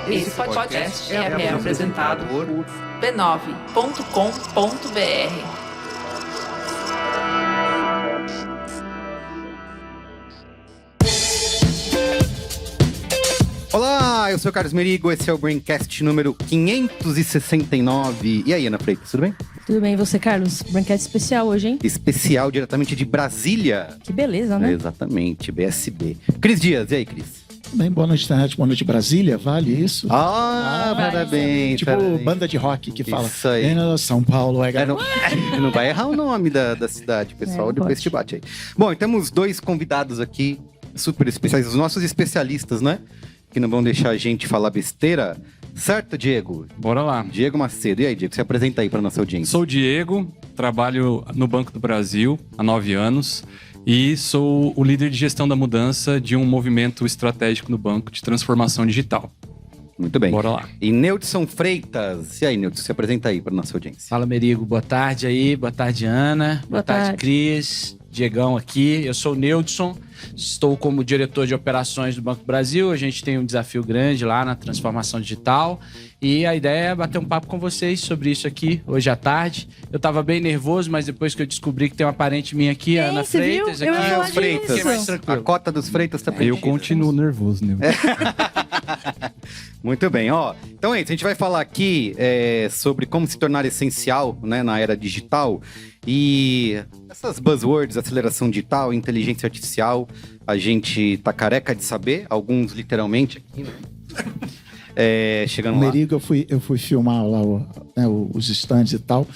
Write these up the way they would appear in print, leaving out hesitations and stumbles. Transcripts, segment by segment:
Esse podcast é apresentado por b9.com.br. Olá, eu sou o Carlos Merigo, esse é o Braincast número 569. E aí, Ana Freitas, tudo bem? Tudo bem, e você, Carlos? Braincast especial hoje, hein? Especial diretamente de Brasília. Que beleza, né? Exatamente, BSB. Cris Dias, e aí, Cris? Bem, boa noite, internet, boa noite, Brasília, vale isso? Parabéns. Tipo parabéns. banda de rock que fala. Isso aí. São Paulo, Não vai errar o nome da cidade, pessoal, depois te bate aí. Bom, e temos dois convidados aqui, super especiais, os nossos especialistas, né? Que não vão deixar a gente falar besteira. Certo, Diego? Bora lá. Diego Macedo. E aí, Diego, se apresenta aí para nossa audiência. Sou o Diego, trabalho no Banco do Brasil há 9 anos e sou o líder de gestão da mudança de um movimento estratégico no banco de transformação digital. Muito bem. Bora lá. E Neudson Freitas. E aí, Neudson, se apresenta aí para nossa audiência. Fala, Merigo. Boa tarde aí. Boa tarde, Ana. Boa tarde, Cris. Diegão aqui. Eu sou o Neudson. Estou como diretor de operações do Banco do Brasil. A gente tem um desafio grande lá na transformação digital. E a ideia é bater um papo com vocês sobre isso aqui hoje à tarde. Eu estava bem nervoso, mas depois que eu descobri que tem uma parente minha aqui, a Ana Freitas, viu? aqui, Eu os Freitas. fiquei mais tranquilo. A cota dos Freitas tá perdida. Eu continuo nervoso, né? Muito bem, ó. Então é isso, a gente vai falar aqui sobre como se tornar essencial, né, na era digital. E essas buzzwords, aceleração digital, inteligência artificial, a gente tá careca de saber, alguns literalmente aqui, né? Chegando O lá. Merigo, eu fui filmar lá os stands e tal.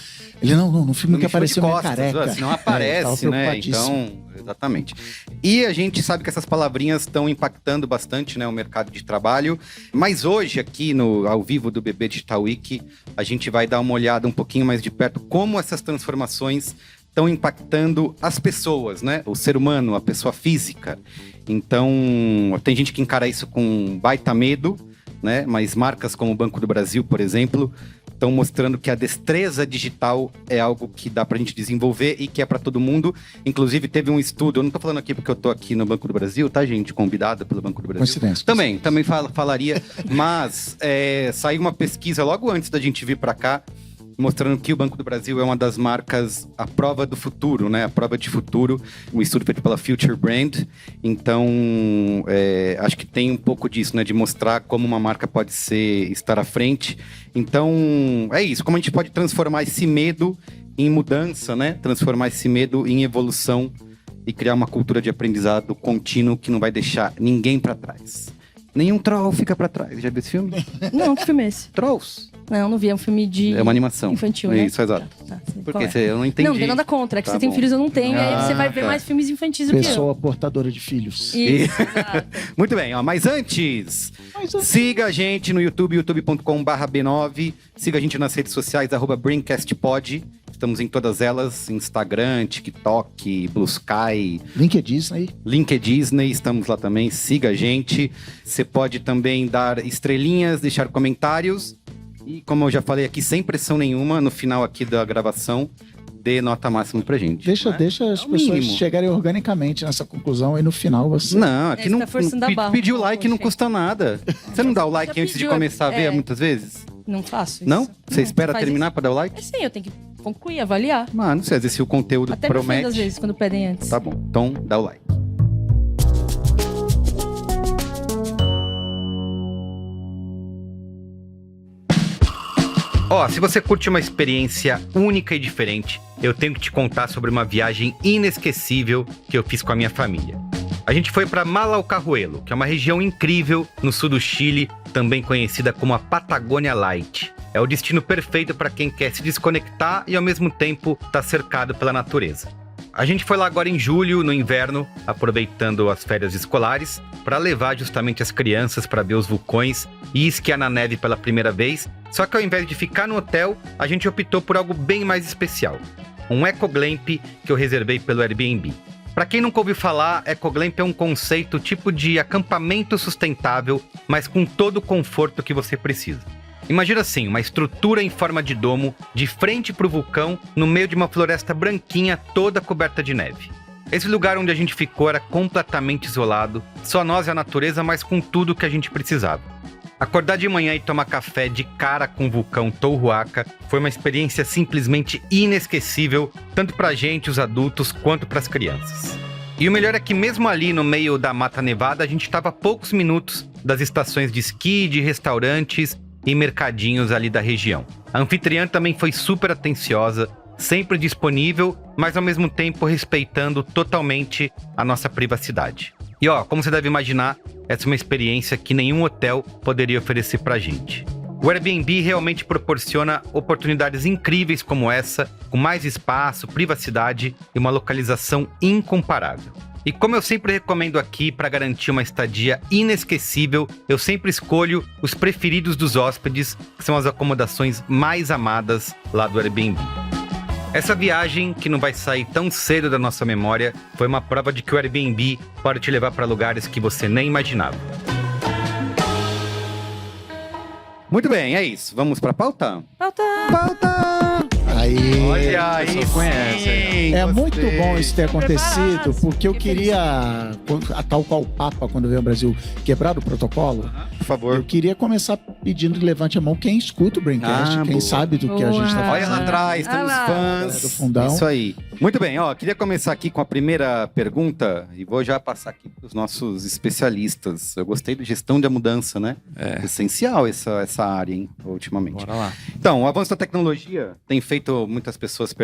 Ele, no filme Não que me chama de apareceu minha costas, careca. não aparece, tava né? preocupadíssimo. Então, exatamente. E a gente sabe que essas palavrinhas estão impactando bastante, né, o mercado de trabalho. Mas hoje, aqui ao vivo do BB Digital Week, a gente vai dar uma olhada um pouquinho mais de perto como essas transformações estão impactando as pessoas, né? O ser humano, a pessoa física. Então, tem gente que encara isso com baita medo, né? Mas marcas como o Banco do Brasil, por exemplo, estão mostrando que a destreza digital é algo que dá pra gente desenvolver e que é pra todo mundo. Inclusive, teve um estudo, eu não tô falando aqui porque eu tô aqui no Banco do Brasil, tá, gente? Convidada pelo Banco do Brasil. Coincidência. Também falaria, mas saiu uma pesquisa logo antes da gente vir pra cá, mostrando que o Banco do Brasil é uma das marcas, a prova do futuro, né? A prova de futuro, um estudo feito pela Future Brand. Então, acho que tem um pouco disso, né? De mostrar como uma marca pode estar à frente. Então, é isso. Como a gente pode transformar esse medo em mudança, né? Transformar esse medo em evolução e criar uma cultura de aprendizado contínuo que não vai deixar ninguém pra trás. Nenhum troll fica pra trás. Já viu esse filme? Não, que filme é esse? Trolls. Não vi. É um filme de... É uma animação. Infantil, né? Isso, exato. Sei Porque qual é. eu não entendi. Não tem nada contra. É que Tá você tem bom. filhos, eu não tenho. Aí você vai ver tá. mais filmes infantis do que eu. Pessoa portadora de filhos. Isso, exato. Muito bem, ó. Mas antes, siga a gente no YouTube, youtube.com/b9. Siga a gente nas redes sociais, @BraincastPod. Estamos em todas elas, Instagram, TikTok, Blue Sky, LinkedIn, estamos lá também, siga a gente. Você pode também dar estrelinhas, deixar comentários. E como eu já falei aqui, sem pressão nenhuma, no final aqui da gravação, dê nota máxima pra gente. Deixa né? as É o pessoas mínimo. chegarem organicamente nessa conclusão e no final você... Não, aqui Você não tá forçando a barra. pedir o like não Poxa. custa nada. Você não dá o like Já antes de pediu, começar a ver muitas vezes? Não faço isso. Não? Você espera faz terminar isso. pra dar o like? É sim, eu tenho que concluir, avaliar. Mano, não sei, às vezes se o conteúdo Até me ofendo promete... às vezes, quando pedem antes. Tá bom, então dá o like. Ó, se você curte uma experiência única e diferente, eu tenho que te contar sobre uma viagem inesquecível que eu fiz com a minha família. A gente foi para Malaucahuelo, que é uma região incrível no sul do Chile, também conhecida como a Patagônia Light. É o destino perfeito para quem quer se desconectar e ao mesmo tempo estar cercado pela natureza. A gente foi lá agora em julho, no inverno, aproveitando as férias escolares, para levar justamente as crianças para ver os vulcões e esquiar na neve pela primeira vez. Só que ao invés de ficar no hotel, a gente optou por algo bem mais especial. Um ecoglamp que eu reservei pelo Airbnb. Para quem nunca ouviu falar, ecoglamp é um conceito tipo de acampamento sustentável, mas com todo o conforto que você precisa. Imagina assim, uma estrutura em forma de domo, de frente para o vulcão, no meio de uma floresta branquinha toda coberta de neve. Esse lugar onde a gente ficou era completamente isolado, só nós e a natureza, mas com tudo que a gente precisava. Acordar de manhã e tomar café de cara com o vulcão Tohuaca foi uma experiência simplesmente inesquecível, tanto pra gente, os adultos, quanto pras crianças. E o melhor é que mesmo ali no meio da Mata Nevada, a gente estava a poucos minutos das estações de esqui, de restaurantes e mercadinhos ali da região. A anfitriã também foi super atenciosa, sempre disponível, mas ao mesmo tempo respeitando totalmente a nossa privacidade. E como você deve imaginar, essa é uma experiência que nenhum hotel poderia oferecer pra gente. O Airbnb realmente proporciona oportunidades incríveis como essa, com mais espaço, privacidade e uma localização incomparável. E como eu sempre recomendo aqui para garantir uma estadia inesquecível, eu sempre escolho os preferidos dos hóspedes, que são as acomodações mais amadas lá do Airbnb. Essa viagem, que não vai sair tão cedo da nossa memória, foi uma prova de que o Airbnb pode te levar para lugares que você nem imaginava. Muito bem, é isso. Vamos para a pauta? Pauta! Aí, Olha aí, conhece, é muito bom isso ter acontecido, porque eu queria, tal qual o Papa, quando veio ao Brasil, quebrar o protocolo, Por favor. eu queria começar pedindo que levante a mão quem escuta o Braincast, quem boa. sabe do que a gente está Olha fazendo. lá atrás, temos Olha lá. fãs Do fundão. Isso aí. Muito bem, queria começar aqui com a primeira pergunta e vou já passar aqui para os nossos especialistas. Eu gostei de gestão da mudança, né? É essencial essa área, hein, ultimamente. Bora lá. Então, o avanço da tecnologia tem feito muitas pessoas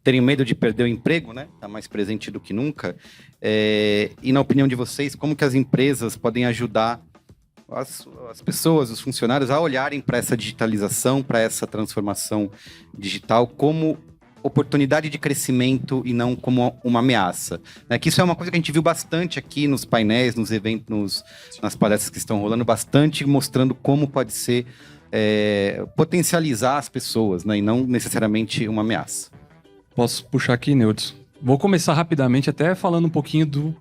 terem medo de perder o emprego, né? Tá mais presente do que nunca. E na opinião de vocês, como que as empresas podem ajudar as pessoas, os funcionários, a olharem para essa digitalização, para essa transformação digital como oportunidade de crescimento e não como uma ameaça? Que isso é uma coisa que a gente viu bastante aqui nos painéis, nos eventos, nas palestras que estão rolando, bastante mostrando como pode ser potencializar as pessoas, né? E não necessariamente uma ameaça. Posso puxar aqui, Neudson? Vou começar rapidamente até falando um pouquinho do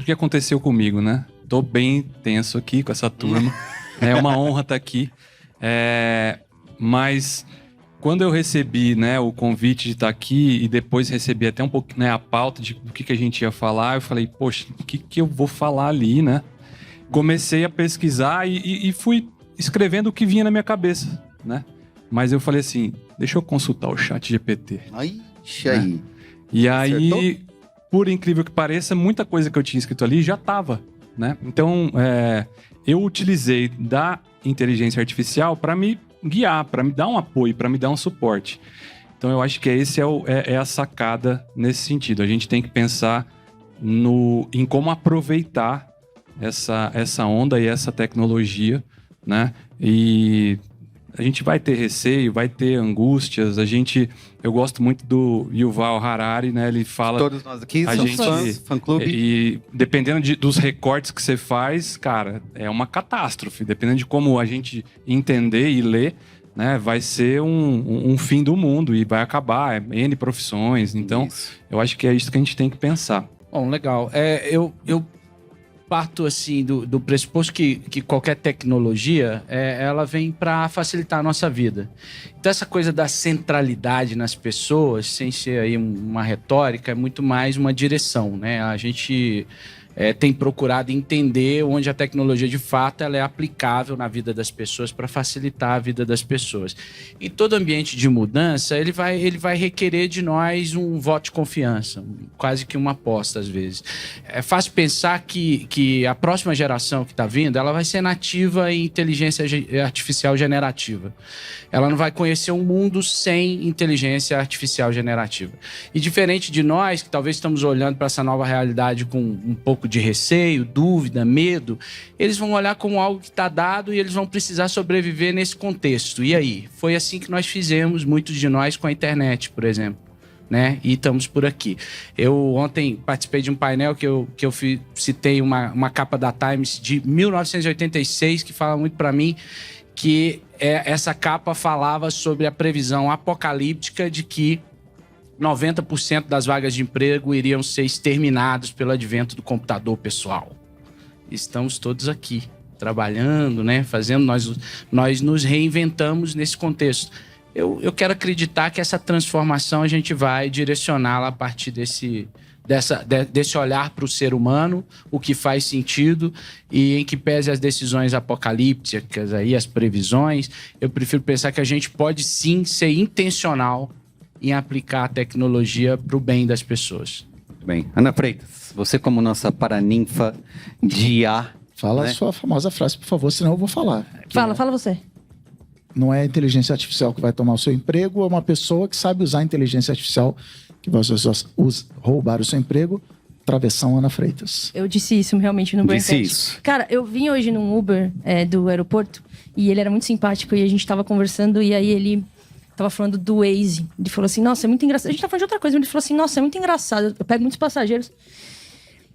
que aconteceu comigo, né? Tô bem tenso aqui com essa turma. É uma honra estar aqui. Mas quando eu recebi, né, o convite de estar aqui e depois recebi até um pouco, né, a pauta do que a gente ia falar, eu falei, poxa, o que eu vou falar ali, né? Comecei a pesquisar e fui escrevendo o que vinha na minha cabeça, né? Mas eu falei assim, deixa eu consultar o ChatGPT. Aí. E aí, por incrível que pareça, muita coisa que eu tinha escrito ali já estava, né? Então, eu utilizei da inteligência artificial para me guiar, para me dar um apoio, para me dar um suporte. Então, eu acho que é a sacada nesse sentido. A gente tem que pensar em como aproveitar essa onda e essa tecnologia, né? E a gente vai ter receio, vai ter angústias. Eu gosto muito do Yuval Harari, né? Ele fala... Todos nós aqui somos fã-clube. E dependendo dos recortes que você faz, cara, é uma catástrofe. Dependendo de como a gente entender e ler, né? Vai ser um fim do mundo e vai acabar. N profissões. Então, eu acho que é isso que a gente tem que pensar. Bom, legal. Eu parto assim do pressuposto que qualquer tecnologia ela vem para facilitar a nossa vida. Então essa coisa da centralidade nas pessoas, sem ser aí uma retórica, é muito mais uma direção, né? A gente tem procurado entender onde a tecnologia de fato ela é aplicável na vida das pessoas para facilitar a vida das pessoas. E todo ambiente de mudança ele vai requerer de nós um voto de confiança, quase que uma aposta às vezes. É fácil pensar que a próxima geração que está vindo ela vai ser nativa em inteligência artificial generativa. Ela não vai conhecer um mundo sem inteligência artificial generativa. E diferente de nós, que talvez estamos olhando para essa nova realidade com um pouco de receio, dúvida, medo, eles vão olhar como algo que está dado e eles vão precisar sobreviver nesse contexto. E aí? Foi assim que nós fizemos, muitos de nós, com a internet, por exemplo. Né? E estamos por aqui. Eu ontem participei de um painel que eu citei uma capa da Times de 1986 que fala muito para mim que essa capa falava sobre a previsão apocalíptica de que 90% das vagas de emprego iriam ser exterminadas pelo advento do computador pessoal. Estamos todos aqui, trabalhando, né? Fazendo, nós nos reinventamos nesse contexto. Eu quero acreditar que essa transformação a gente vai direcioná-la a partir desse olhar para o ser humano, o que faz sentido e em que pese as decisões apocalípticas, aí, as previsões, eu prefiro pensar que a gente pode sim ser intencional em aplicar a tecnologia para o bem das pessoas. Muito bem. Ana Freitas, você como nossa paraninfa de IA... Fala né? a sua famosa frase, por favor, senão eu vou falar. Fala você. Não é a inteligência artificial que vai tomar o seu emprego, é uma pessoa que sabe usar a inteligência artificial que vai roubar o seu emprego. Travessão Ana Freitas. Eu disse isso realmente no Disse Braincast. isso. Cara, eu vim hoje num Uber do aeroporto e ele era muito simpático e a gente tava conversando e aí ele tava falando do Waze. Ele falou assim, nossa, é muito engraçado. A gente tava falando de outra coisa, mas ele falou assim, nossa, é muito engraçado. Eu pego muitos passageiros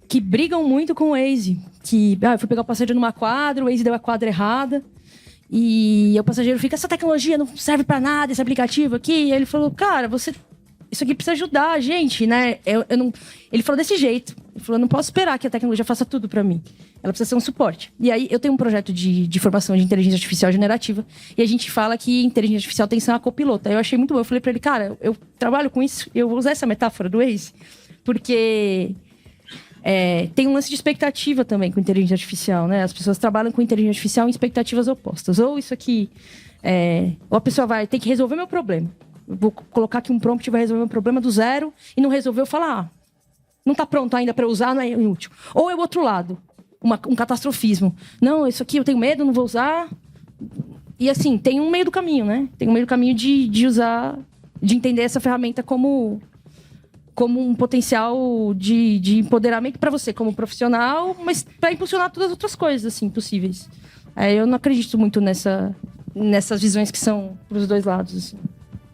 que brigam muito com o Waze. Que, eu fui pegar o passageiro numa quadra, o Waze deu a quadra errada. E o passageiro fica, essa tecnologia não serve pra nada, esse aplicativo aqui. E ele falou, cara, isso aqui precisa ajudar a gente, né? Ele falou desse jeito. Ele falou, eu não posso esperar que a tecnologia faça tudo pra mim. Ela precisa ser um suporte. E aí, eu tenho um projeto de formação de inteligência artificial generativa. E a gente fala que inteligência artificial tem que ser uma copilota. Aí eu achei muito bom. Eu falei pra ele, cara, eu trabalho com isso. Eu vou usar essa metáfora do Waze. Porque... tem um lance de expectativa também com inteligência artificial, né? As pessoas trabalham com inteligência artificial em expectativas opostas. Ou isso aqui... ou a pessoa vai ter que resolver meu problema. Eu vou colocar aqui um prompt que vai resolver meu problema do zero e não resolveu, falar, não tá pronto ainda para usar, não é inútil. Ou é o outro lado, um catastrofismo. Não, isso aqui eu tenho medo, não vou usar. E assim, tem um meio do caminho, né? Tem um meio do caminho de usar, de entender essa ferramenta como um potencial de empoderamento para você como profissional, mas para impulsionar todas as outras coisas assim possíveis. Eu não acredito muito nessas visões que são para os dois lados. Assim.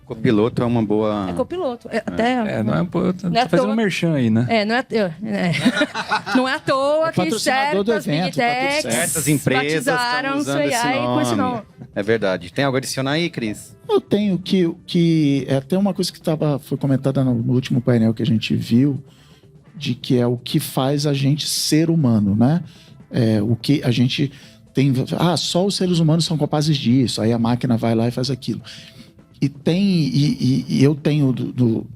Copiloto é uma boa... É copiloto. Tá fazendo merchan aí, né? Não é à toa que patrocinador do evento, certas empresas estão usando esse nome. É verdade. Tem algo a adicionar aí, Cris? Eu tenho que é até uma coisa que foi comentada no último painel que a gente viu, de que é o que faz a gente ser humano, né? O que a gente tem... só os seres humanos são capazes disso. Aí a máquina vai lá e faz aquilo. E eu tenho,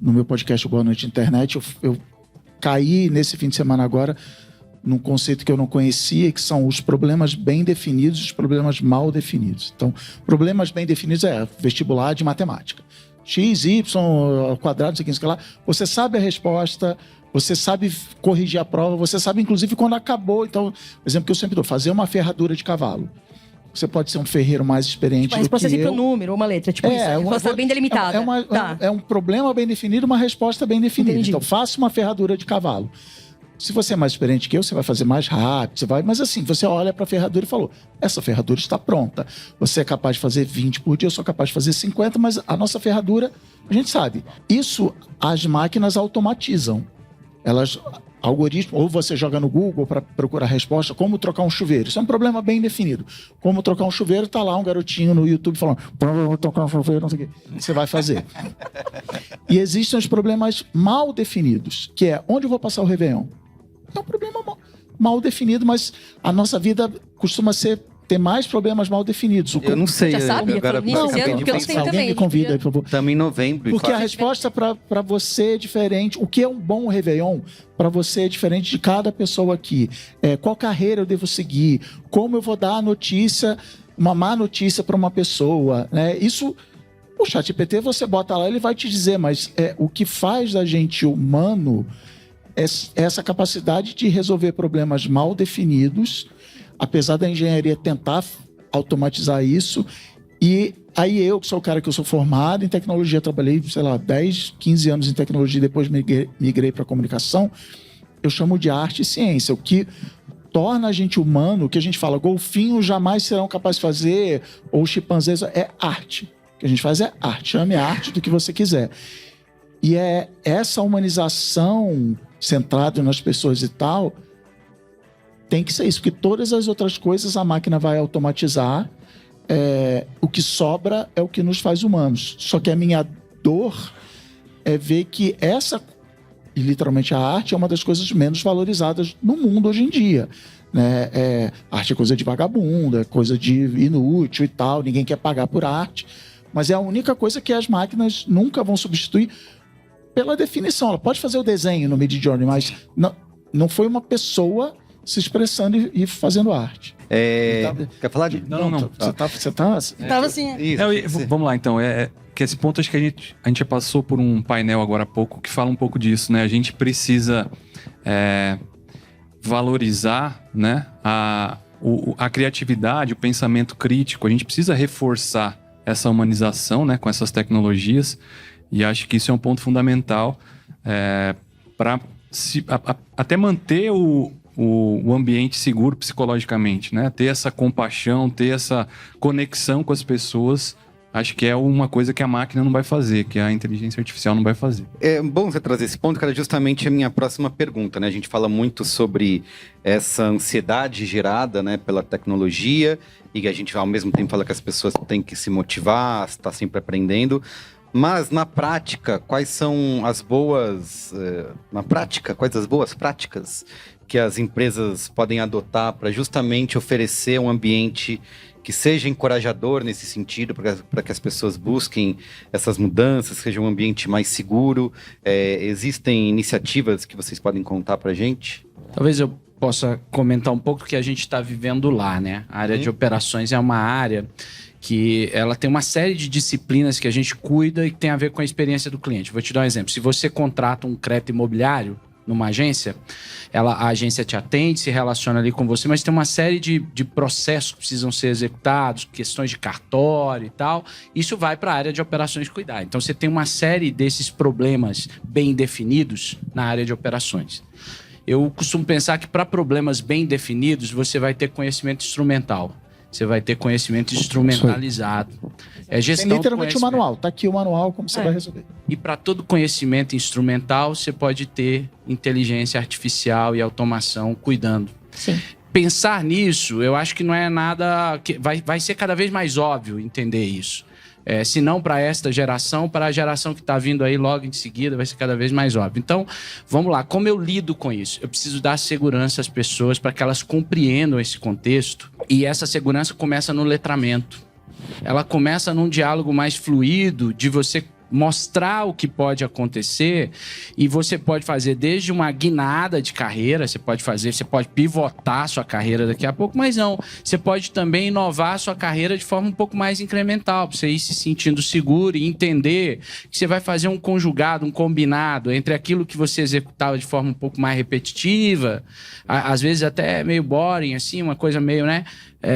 no meu podcast Boa Noite Internet, eu caí nesse fim de semana agora num conceito que eu não conhecia, que são os problemas bem definidos e os problemas mal definidos. Então, problemas bem definidos vestibular de matemática. X, Y, ao quadrado, não sei o que lá. Você sabe a resposta, você sabe corrigir a prova, você sabe, inclusive, quando acabou. Então, por exemplo, que eu sempre dou, fazer uma ferradura de cavalo. Você pode ser um ferreiro mais experiente do que eu. A resposta é sempre um número, uma letra, tipo isso. A resposta bem delimitada. É um problema bem definido, uma resposta bem definida. Entendi. Então, faça uma ferradura de cavalo. Se você é mais experiente que eu, você vai fazer mais rápido, mas assim, você olha para a ferradura e falou, essa ferradura está pronta. Você é capaz de fazer 20 por dia, eu sou capaz de fazer 50, mas a nossa ferradura, a gente sabe. Isso as máquinas automatizam. Algoritmo, ou você joga no Google para procurar a resposta, como trocar um chuveiro. Isso é um problema bem definido. Como trocar um chuveiro, está lá um garotinho no YouTube falando, vou trocar um chuveiro, não sei o quê. Você vai fazer. E existem os problemas mal definidos, que é onde eu vou passar o Réveillon. É um problema mal definido, mas a nossa vida costuma ter mais problemas mal definidos. Eu não sei. Já sabe? Agora, alguém me convida, por favor. Estamos em novembro. Porque a resposta para você é diferente. O que é um bom Réveillon para você é diferente de cada pessoa aqui. Qual carreira eu devo seguir? Como eu vou dar a notícia, uma má notícia para uma pessoa? Né? Isso, o ChatGPT, você bota lá, ele vai te dizer, mas o que faz da gente humano é essa capacidade de resolver problemas mal definidos, apesar da engenharia tentar automatizar isso. E aí eu, que sou o cara que eu sou formado em tecnologia, trabalhei, 10, 15 anos em tecnologia, depois migrei para comunicação, eu chamo de arte e ciência. O que torna a gente humano, o que a gente fala, golfinhos jamais serão capazes de fazer, ou chimpanzés, é arte. O que a gente faz é arte. Chame a arte do que você quiser. E é essa humanização centrada nas pessoas e tal, tem que ser isso, porque todas as outras coisas a máquina vai automatizar. O que sobra é o que nos faz humanos. Só que a minha dor é ver que e literalmente a arte é uma das coisas menos valorizadas no mundo hoje em dia. Né? Arte é coisa de vagabundo, é coisa de inútil e tal, ninguém quer pagar por arte. Mas é a única coisa que as máquinas nunca vão substituir, pela definição. Ela pode fazer o desenho no Midjourney, mas não foi uma pessoa se expressando e fazendo arte. Quer falar de? Não. Você tá... Tava assim. Isso. Vamos lá, então. Que esse ponto, acho que a gente já passou por um painel agora há pouco que fala um pouco disso, né? A gente precisa valorizar, né, a criatividade, o pensamento crítico. A gente precisa reforçar essa humanização, né, com essas tecnologias. E acho que isso é um ponto fundamental para até manter o ambiente seguro psicologicamente, né? Ter essa compaixão, ter essa conexão com as pessoas. Acho que é uma coisa que a máquina não vai fazer, que a inteligência artificial não vai fazer. É bom você trazer esse ponto, que era justamente a minha próxima pergunta, né? A gente fala muito sobre essa ansiedade gerada, né, pela tecnologia, e a gente ao mesmo tempo fala que as pessoas têm que se motivar, estar sempre aprendendo. Mas na prática, quais são as boas... quais as boas práticas que as empresas podem adotar para justamente oferecer um ambiente que seja encorajador nesse sentido, para que as pessoas busquem essas mudanças, seja um ambiente mais seguro? Existem iniciativas que vocês podem contar para a gente? Talvez eu possa comentar um pouco do que a gente está vivendo lá, né? A área de operações é uma área que ela tem uma série de disciplinas que a gente cuida e que tem a ver com a experiência do cliente. Vou te dar um exemplo. Se você contrata um crédito imobiliário numa agência, a agência te atende, se relaciona ali com você, mas tem uma série de processos que precisam ser executados, questões de cartório e tal. Isso vai para a área de operações cuidar. Então, você tem uma série desses problemas bem definidos na área de operações. Eu costumo pensar que para problemas bem definidos, você vai ter conhecimento instrumental. Você vai ter conhecimento instrumentalizado. Gestão tem literalmente o manual. Tá aqui o manual, como você vai resolver. E para todo conhecimento instrumental, você pode ter inteligência artificial e automação cuidando. Sim. Pensar nisso, eu acho que não é nada... Vai ser cada vez mais óbvio entender isso. Se não para esta geração, para a geração que está vindo aí logo em seguida, vai ser cada vez mais óbvio. Então, vamos lá. Como eu lido com isso? Eu preciso dar segurança às pessoas para que elas compreendam esse contexto. E essa segurança começa no letramento. Ela começa num diálogo mais fluido de você mostrar o que pode acontecer, e você pode fazer desde uma guinada de carreira, você pode pivotar a sua carreira daqui a pouco, mas não, você pode também inovar a sua carreira de forma um pouco mais incremental, para você ir se sentindo seguro e entender que você vai fazer um conjugado, um combinado entre aquilo que você executava de forma um pouco mais repetitiva, às vezes até meio boring, assim, uma coisa meio, né?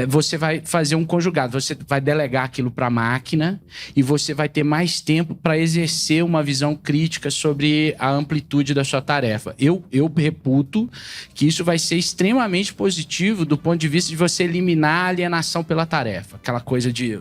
Você vai fazer um conjugado, você vai delegar aquilo para a máquina e você vai ter mais tempo para exercer uma visão crítica sobre a amplitude da sua tarefa. Eu reputo que isso vai ser extremamente positivo do ponto de vista de você eliminar a alienação pela tarefa. Aquela coisa de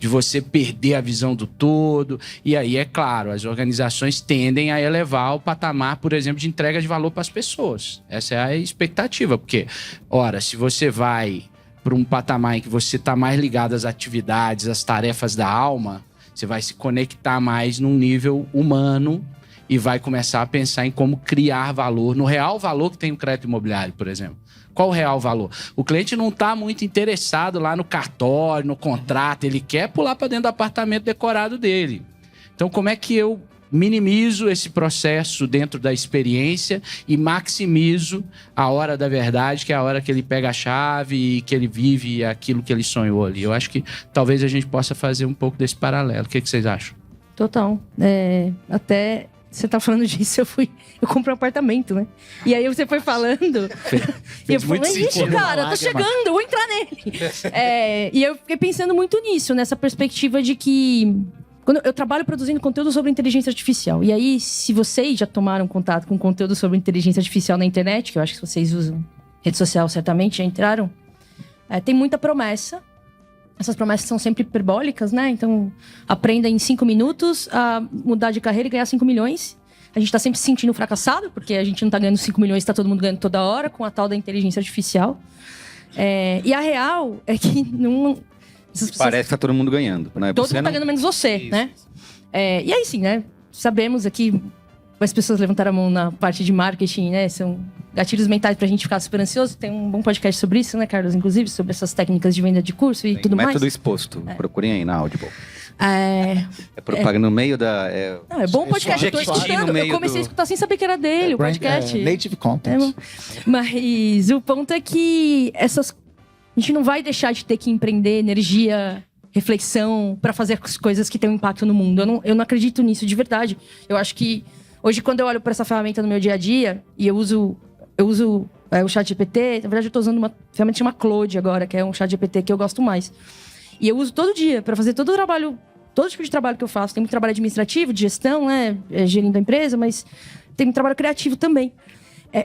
você perder a visão do todo. E aí, é claro, as organizações tendem a elevar o patamar, por exemplo, de entrega de valor para as pessoas. Essa é a expectativa, porque, ora, se você vai para um patamar em que você está mais ligado às atividades, às tarefas da alma, você vai se conectar mais num nível humano e vai começar a pensar em como criar valor, no real valor que tem o crédito imobiliário, por exemplo. Qual o real valor? O cliente não está muito interessado lá no cartório, no contrato, ele quer pular para dentro do apartamento decorado dele. Então, como é que eu minimizo esse processo dentro da experiência e maximizo a hora da verdade, que é a hora que ele pega a chave e que ele vive aquilo que ele sonhou ali? Eu acho que talvez a gente possa fazer um pouco desse paralelo. O que vocês acham? Total. Até você tá falando disso, eu comprei um apartamento, né? E aí você foi falando. E eu falei, ixi, cara, eu tô chegando, vou entrar nele. E eu fiquei pensando muito nisso, nessa perspectiva de que quando eu trabalho produzindo conteúdo sobre inteligência artificial. E aí, se vocês já tomaram contato com conteúdo sobre inteligência artificial na internet, que eu acho que vocês usam rede social certamente, já entraram, tem muita promessa. Essas promessas são sempre hiperbólicas, né? Então, aprenda em 5 minutos a mudar de carreira e ganhar 5 milhões. A gente tá sempre se sentindo fracassado, porque a gente não tá ganhando 5 milhões, tá todo mundo ganhando toda hora, com a tal da inteligência artificial. E a real é que não... Parece que tá todo mundo ganhando, né? Todo mundo tá ganhando menos você, isso, né? E aí sim, né? Sabemos aqui, as pessoas levantaram a mão na parte de marketing, né? São gatilhos mentais pra gente ficar super ansioso. Tem um bom podcast sobre isso, né, Carlos? Inclusive, sobre essas técnicas de venda de curso e tudo mais. Método exposto. Procurem aí na Audible. É propaganda no meio da... Não, é bom podcast. Eu tô suave. escutando. Eu comecei a escutar sem saber que era dele, o podcast. Native Content. Mas o ponto é que a gente não vai deixar de ter que empreender energia, reflexão pra fazer as coisas que têm um impacto no mundo. Eu não acredito nisso de verdade. Eu acho que hoje, quando eu olho pra essa ferramenta no meu dia a dia, e eu uso o ChatGPT, na verdade eu tô usando uma ferramenta que chama Claude agora, que é um ChatGPT que eu gosto mais. E eu uso todo dia pra fazer todo o trabalho, todo tipo de trabalho que eu faço. Tem muito trabalho administrativo, de gestão, né? Gerindo a empresa, mas tem muito trabalho criativo também.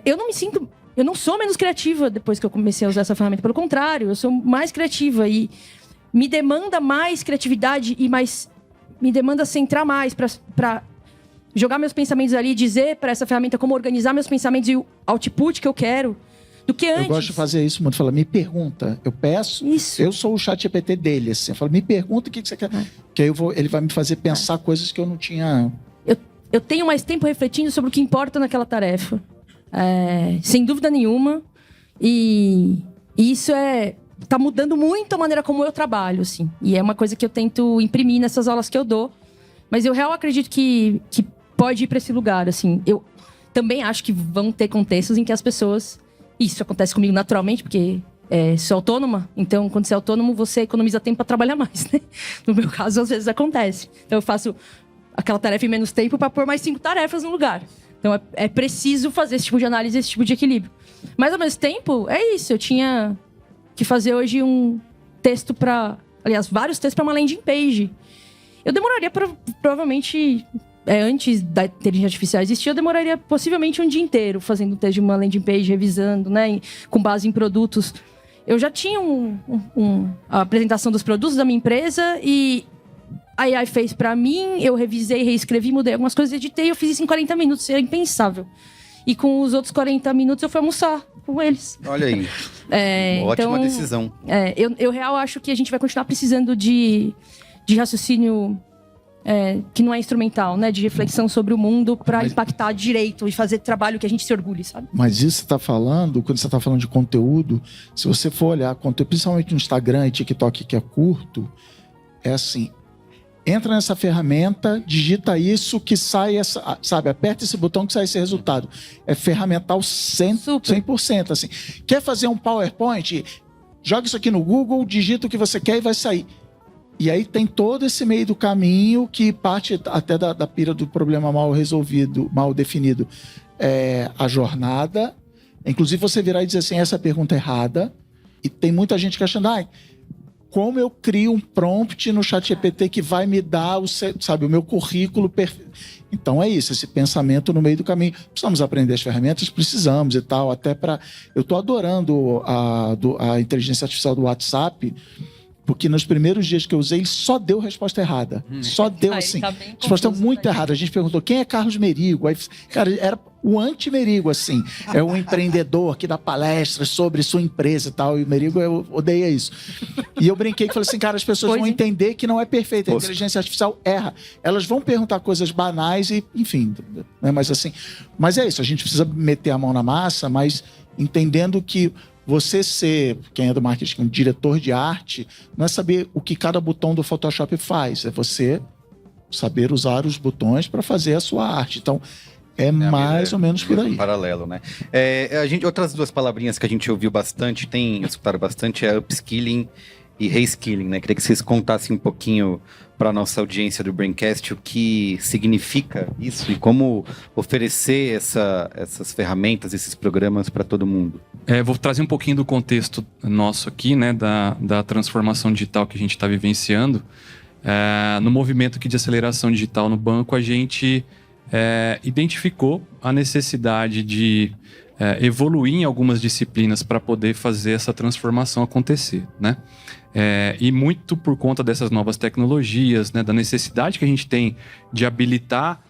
Eu não sou menos criativa depois que eu comecei a usar essa ferramenta. Pelo contrário, eu sou mais criativa e me demanda mais criatividade e me demanda centrar mais pra jogar meus pensamentos ali, dizer pra essa ferramenta como organizar meus pensamentos e o output que eu quero, do que antes. Eu gosto de fazer isso, muito. Fala, me pergunta. Eu peço. Isso. Eu sou o ChatGPT dele, assim. Eu falo, me pergunta o que você quer. Que aí ele vai me fazer pensar coisas que eu não tinha. Eu tenho mais tempo refletindo sobre o que importa naquela tarefa. Sem dúvida nenhuma. E isso tá mudando muito a maneira como eu trabalho, assim. E é uma coisa que eu tento imprimir nessas aulas que eu dou. Mas eu realmente acredito que pode ir para esse lugar, assim. Eu também acho que vão ter contextos em que as pessoas... Isso acontece comigo naturalmente, porque sou autônoma. Então, quando você é autônomo, você economiza tempo para trabalhar mais, né? No meu caso, às vezes acontece. Então, eu faço aquela tarefa em menos tempo para pôr mais 5 tarefas no lugar. Então, é preciso fazer esse tipo de análise, esse tipo de equilíbrio. Mas, ao mesmo tempo, é isso. Eu tinha que fazer hoje um texto para... Aliás, vários textos para uma landing page. Eu demoraria provavelmente... antes da inteligência artificial existir, eu demoraria possivelmente um dia inteiro fazendo o texto de uma landing page, revisando, né, com base em produtos. Eu já tinha a apresentação dos produtos da minha empresa e a AI fez pra mim, eu revisei, reescrevi, mudei algumas coisas, editei, eu fiz isso em 40 minutos, isso era impensável. E com os outros 40 minutos eu fui almoçar com eles. Olha aí. Ótima decisão. Eu real acho que a gente vai continuar precisando de raciocínio... que não é instrumental, né? De reflexão sobre o mundo para impactar direito e fazer trabalho que a gente se orgulhe, sabe? Mas isso você está falando, quando você está falando de conteúdo, se você for olhar conteúdo, principalmente no Instagram e TikTok, que é curto, é assim, entra nessa ferramenta, digita isso que sai essa, sabe? Aperta esse botão que sai esse resultado. É ferramental 100%, assim. Quer fazer um PowerPoint? Joga isso aqui no Google, digita o que você quer e vai sair. E aí tem todo esse meio do caminho que parte até da pira do problema mal resolvido, mal definido. A jornada. Inclusive você virar e dizer assim, essa pergunta é errada. E tem muita gente que achando, como eu crio um prompt no ChatGPT que vai me dar o meu currículo perfeito. Então é isso, esse pensamento no meio do caminho. Precisamos aprender as ferramentas? Precisamos e tal. Até para... Eu estou adorando a inteligência artificial do WhatsApp, porque nos primeiros dias que eu usei, ele só deu resposta errada. Só deu assim. Tá resposta muito errada. A gente perguntou, quem é Carlos Merigo? Aí, cara, era o anti-Merigo, assim. É um empreendedor que dá palestras sobre sua empresa e tal. E o Merigo odeia isso. E eu brinquei que falei assim, cara, as pessoas vão entender que não é perfeita. A inteligência artificial erra. Elas vão perguntar coisas banais e, enfim, né? Mas assim. Mas é isso, a gente precisa meter a mão na massa, mas entendendo que você ser, quem é do marketing, um diretor de arte, não é saber o que cada botão do Photoshop faz, é você saber usar os botões para fazer a sua arte. Então, mais ou menos por aí. Paralelo, né? Outras duas palavrinhas que a gente ouviu bastante, tem escutado bastante, é upskilling e reskilling, né? Queria que vocês contassem um pouquinho para a nossa audiência do Braincast o que significa isso e como oferecer essas ferramentas, esses programas para todo mundo. Vou trazer um pouquinho do contexto nosso aqui, né? Da transformação digital que a gente está vivenciando. No movimento aqui de aceleração digital no banco, a gente identificou a necessidade de evoluir em algumas disciplinas para poder fazer essa transformação acontecer, né? E muito por conta dessas novas tecnologias, né, da necessidade que a gente tem de habilitar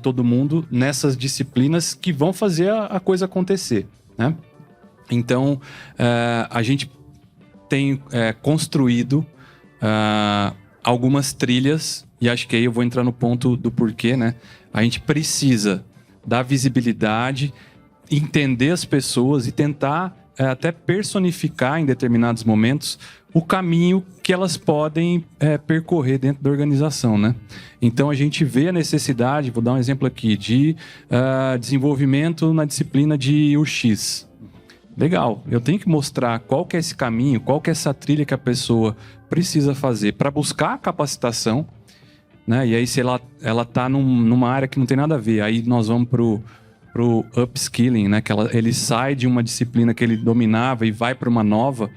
todo mundo nessas disciplinas que vão fazer a coisa acontecer, né? Então, a gente tem construído algumas trilhas, e acho que aí eu vou entrar no ponto do porquê, né? A gente precisa dar visibilidade, entender as pessoas e tentar até personificar em determinados momentos o caminho que elas podem percorrer dentro da organização, né? Então a gente vê a necessidade, vou dar um exemplo aqui, de desenvolvimento na disciplina de UX. Legal, eu tenho que mostrar qual que é esse caminho, qual que é essa trilha que a pessoa precisa fazer para buscar a capacitação, né? E aí se ela está numa área que não tem nada a ver, aí nós vamos pro upskilling, né? Que ele sai de uma disciplina que ele dominava e vai para uma nova.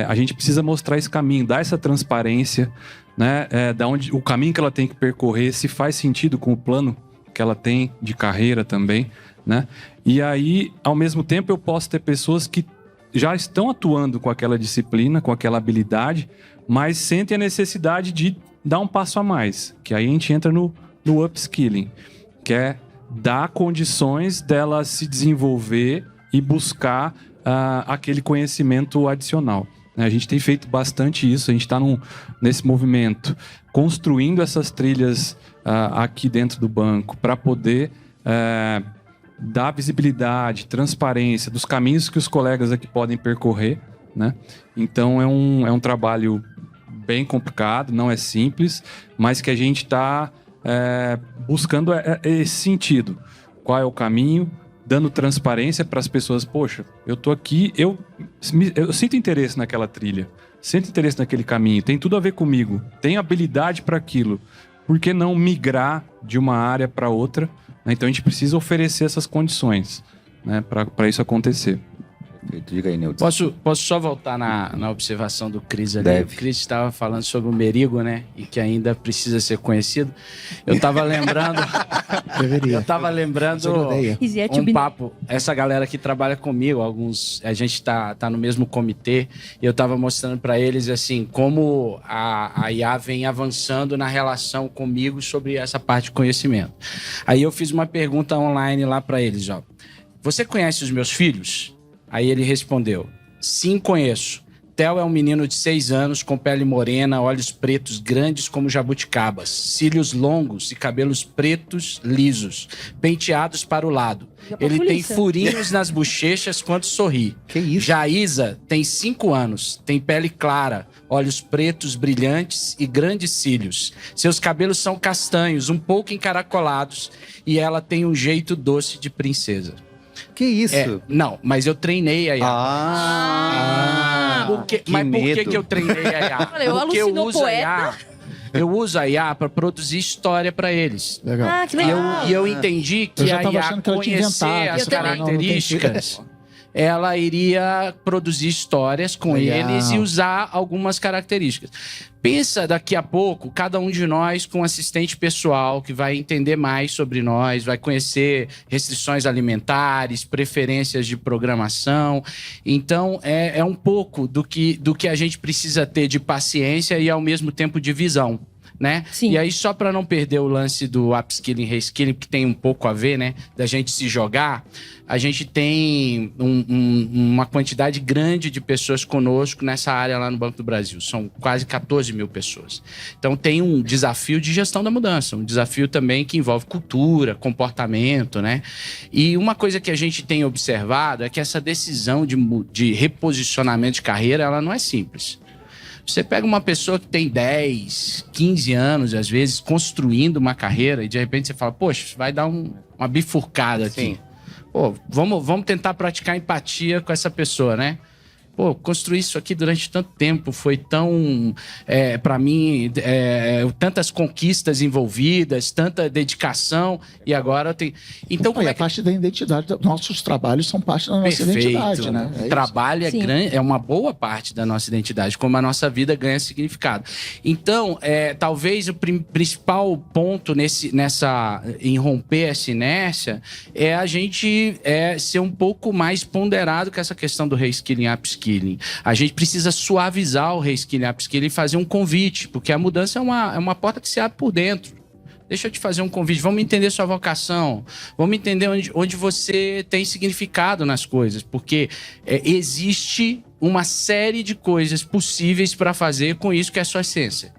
A gente precisa mostrar esse caminho, dar essa transparência, né? Da onde o caminho que ela tem que percorrer, se faz sentido com o plano que ela tem de carreira também, né? E aí, ao mesmo tempo, eu posso ter pessoas que já estão atuando com aquela disciplina, com aquela habilidade, mas sentem a necessidade de dar um passo a mais, que aí a gente entra no upskilling, que é dar condições dela se desenvolver e buscar aquele conhecimento adicional. A gente tem feito bastante isso, a gente está nesse movimento, construindo essas trilhas aqui dentro do banco para poder dar visibilidade, transparência dos caminhos que os colegas aqui podem percorrer, né? Então é um trabalho bem complicado, não é simples, mas que a gente está buscando esse sentido. Qual é o caminho? Dando transparência para as pessoas. Poxa, eu tô aqui, eu sinto interesse naquela trilha, sinto interesse naquele caminho, tem tudo a ver comigo, tenho habilidade para aquilo. Por que não migrar de uma área para outra? Então a gente precisa oferecer essas condições, né, para isso acontecer. Perfeito. Diga aí, Neudson. Posso só voltar na observação do Cris ali? Deve. O Cris estava falando sobre o Merigo, né? E que ainda precisa ser conhecido. Eu estava lembrando... Deveria. Eu estava lembrando um papo. Essa galera que trabalha comigo, a gente tá no mesmo comitê, e eu estava mostrando para eles, assim, como a IA vem avançando na relação comigo sobre essa parte de conhecimento. Aí eu fiz uma pergunta online lá para eles, ó. Você conhece os meus filhos? Aí ele respondeu: sim, conheço. Theo é um menino de 6 anos, com pele morena, olhos pretos grandes como jabuticabas, cílios longos e cabelos pretos lisos, penteados para o lado. Ele tem furinhos nas bochechas quando sorri. Que isso? Já a Isa tem 5 anos, tem pele clara, olhos pretos brilhantes e grandes cílios. Seus cabelos são castanhos, um pouco encaracolados, e ela tem um jeito doce de princesa. Que isso? Não, mas eu treinei a IA. Mas por que eu treinei a IA? Porque eu uso a IA para produzir história para eles. Legal. Ah, que legal. E eu entendi que a IA conhecer as características, ela iria produzir histórias com eles e usar algumas características. Pensa daqui a pouco, cada um de nós com um assistente pessoal que vai entender mais sobre nós, vai conhecer restrições alimentares, preferências de programação. Então, é um pouco do que a gente precisa ter de paciência e, ao mesmo tempo, de visão. Né? Sim. E aí, só para não perder o lance do upskilling, reskilling, que tem um pouco a ver, né? Da gente se jogar, a gente tem uma quantidade grande de pessoas conosco nessa área lá no Banco do Brasil. São quase 14 mil pessoas. Então, tem um desafio de gestão da mudança, um desafio também que envolve cultura, comportamento, né? E uma coisa que a gente tem observado é que essa decisão de reposicionamento de carreira, ela não é simples. Você pega uma pessoa que tem 10, 15 anos, às vezes, construindo uma carreira, e de repente você fala, poxa, vai dar uma bifurcada aqui. Sim. Pô, vamos tentar praticar empatia com essa pessoa, né? Pô, construir isso aqui durante tanto tempo foi tão, para mim, tantas conquistas envolvidas, tanta dedicação, e agora tem... Então, a parte da identidade, nossos trabalhos são parte da nossa identidade, né? Trabalho é uma boa parte da nossa identidade, como a nossa vida ganha significado. Então, talvez o principal ponto em romper essa inércia é a gente ser um pouco mais ponderado com essa questão do reskilling e upskilling. A gente precisa suavizar o reskilling e upskilling e fazer um convite, porque a mudança é uma porta que se abre por dentro. Deixa eu te fazer um convite. Vamos entender sua vocação. Vamos entender onde você tem significado nas coisas. Porque existe uma série de coisas possíveis para fazer com isso que é a sua essência.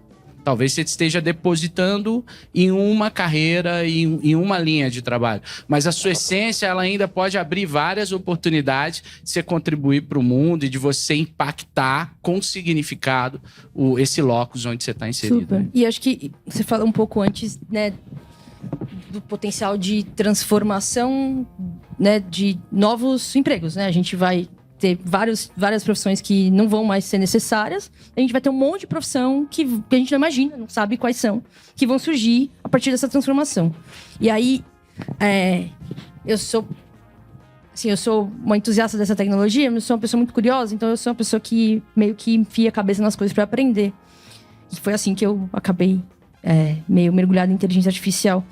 Talvez você esteja depositando em uma carreira, em uma linha de trabalho. Mas a sua essência, ela ainda pode abrir várias oportunidades de você contribuir para o mundo e de você impactar com significado esse locus onde você está inserido. Super. Né? E acho que você falou um pouco antes, né, do potencial de transformação, né, de novos empregos, né? A gente vai ter várias profissões que não vão mais ser necessárias. A gente vai ter um monte de profissão que a gente não imagina, não sabe quais são, que vão surgir a partir dessa transformação. E aí, eu sou uma entusiasta dessa tecnologia, mas eu sou uma pessoa muito curiosa, então eu sou uma pessoa que meio que enfia a cabeça nas coisas para aprender. E foi assim que eu acabei meio mergulhada em inteligência artificial.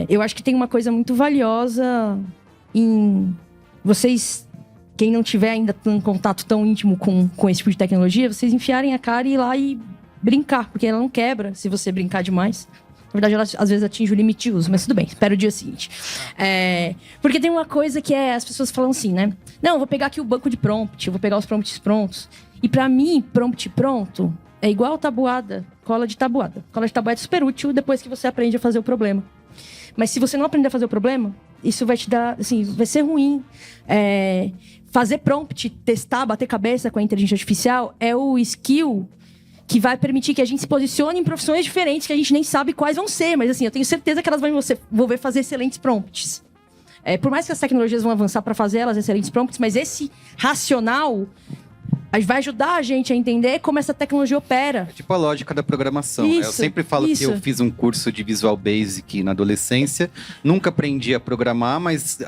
Eu acho que tem uma coisa muito valiosa em vocês, quem não tiver ainda um contato tão íntimo com esse tipo de tecnologia, vocês enfiarem a cara e ir lá e brincar, porque ela não quebra se você brincar demais. Na verdade, ela às vezes atinge o limite de uso, mas tudo bem, espera o dia seguinte. Porque tem uma coisa que as pessoas falam assim, né? Não, eu vou pegar aqui o banco de prompt, eu vou pegar os prompts prontos. E pra mim, prompt pronto é igual tabuada, cola de tabuada. Cola de tabuada é super útil depois que você aprende a fazer o problema. Mas se você não aprender a fazer o problema, isso vai te dar, assim, vai ser ruim. Fazer prompt, testar, bater cabeça com a inteligência artificial é o skill que vai permitir que a gente se posicione em profissões diferentes que a gente nem sabe quais vão ser. Mas assim, eu tenho certeza que elas vão envolver fazer excelentes prompts. Por mais que as tecnologias vão avançar para fazer elas excelentes prompts, mas esse racional vai ajudar a gente a entender como essa tecnologia opera. É tipo a lógica da programação. Isso, eu sempre falo que eu fiz um curso de Visual Basic na adolescência. Nunca aprendi a programar, mas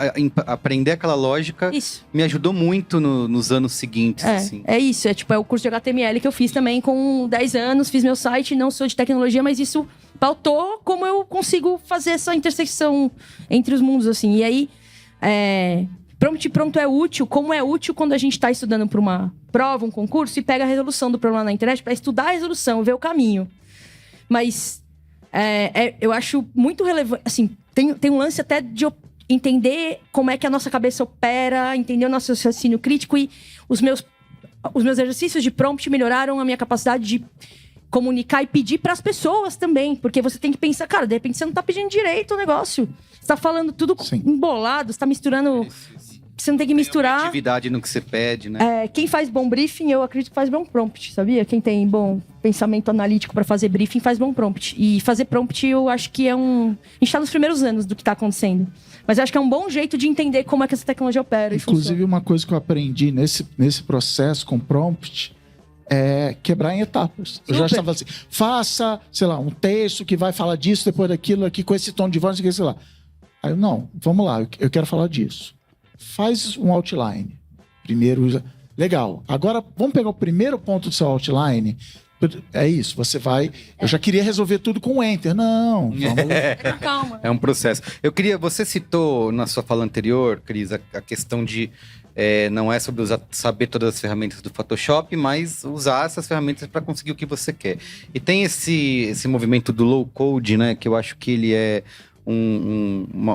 aprender aquela lógica me ajudou muito nos anos seguintes. Assim. É isso. É o curso de HTML que eu fiz também com 10 anos. Fiz meu site, não sou de tecnologia, mas isso pautou como eu consigo fazer essa intersecção entre os mundos, assim. E aí, prompt pronto é útil, como é útil quando a gente está estudando para uma prova, um concurso, e pega a resolução do problema na internet para estudar a resolução, ver o caminho. Mas eu acho muito relevante, assim, tem um lance até de entender como é que a nossa cabeça opera, entender o nosso raciocínio crítico, e os meus exercícios de prompt melhoraram a minha capacidade de comunicar e pedir para as pessoas também, porque você tem que pensar, cara, de repente você não tá pedindo direito o negócio, você tá falando tudo embolado, você tá misturando, você não tem que misturar. Tem atividade no que você pede, né? Quem faz bom briefing, eu acredito que faz bom prompt, sabia? Quem tem bom pensamento analítico para fazer briefing faz bom prompt. E fazer prompt, eu acho que a gente tá nos primeiros anos do que tá acontecendo. Mas eu acho que é um bom jeito de entender como é que essa tecnologia opera. Inclusive, uma coisa que eu aprendi nesse processo com prompt é quebrar em etapas. Eu já estava assim, faça, sei lá, um texto que vai falar disso, depois daquilo, aqui com esse tom de voz, sei lá. Aí eu, não, vamos lá, eu quero falar disso. Faz um outline. Primeiro, legal. Agora, vamos pegar o primeiro ponto do seu outline. É isso, você vai... Eu já queria resolver tudo com Enter. Não, vamos... Calma. É um processo. Você citou na sua fala anterior, Cris, a questão de... não é sobre saber todas as ferramentas do Photoshop, mas usar essas ferramentas para conseguir o que você quer. E tem esse movimento do low code, né? Que eu acho que ele é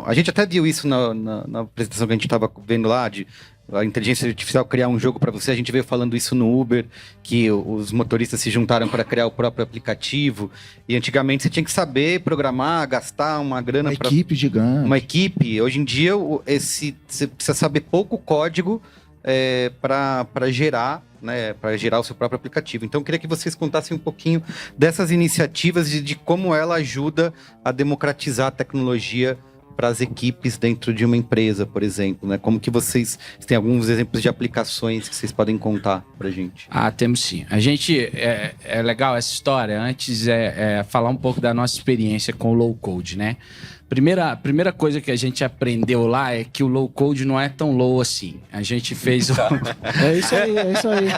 a gente até viu isso na apresentação que a gente estava vendo lá, de a inteligência artificial criar um jogo para você. A gente veio falando isso no Uber, que os motoristas se juntaram para criar o próprio aplicativo. E antigamente você tinha que saber programar, gastar uma grana para... Uma equipe gigante. Uma equipe. Hoje em dia, você precisa saber pouco código para gerar, né, para gerar o seu próprio aplicativo. Então, eu queria que vocês contassem um pouquinho dessas iniciativas e de como ela ajuda a democratizar a tecnologia para as equipes dentro de uma empresa, por exemplo, né? Como que vocês têm alguns exemplos de aplicações que vocês podem contar pra gente? Temos sim. A gente, é legal essa história. Antes falar um pouco da nossa experiência com o low code, né? Primeira coisa que a gente aprendeu lá é que o low code não é tão low assim. A gente fez É isso aí.